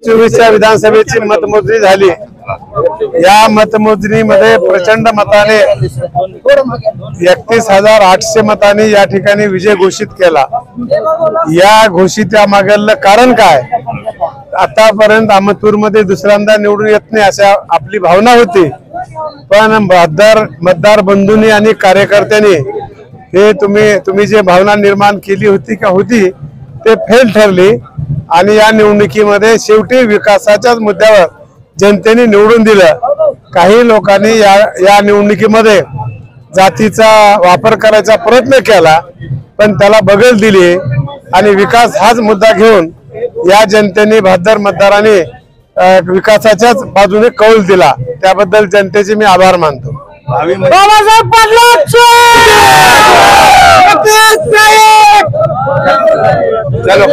24च्या विधानसभेची मतमोजणी झाली। या मतमोजणीमध्ये प्रचंड मताने 31,800 मतांनी या ठिकाणी विजय घोषित केला। या घोषित्या मागलं कारण काय? आतापर्यंत अहमदपूरमध्ये दुसऱ्यांदा निवडून येत नाही अशा आपली भावना होती, पण मतदार बंधूंनी आणि कार्यकर्त्यांनी हे तुम्ही जे भावना निर्माण केली होती ते फेल ठरली आणि या निवडणुकीमध्ये शेवटी विकासाच्याच मुद्द्यावर जनतेने निवडून दिलं। काही लोकांनी या निवडणुकीमध्ये जातीचा वापर करायचा प्रयत्न केला, पण त्याला बगल दिली आणि विकास हाच मुद्दा घेऊन या जनतेने बहादर मतदारांनी विकासाच्याच बाजूने कौल दिला। त्याबद्दल जनतेचे मी आभार मानतो। बाबासाहेब चलो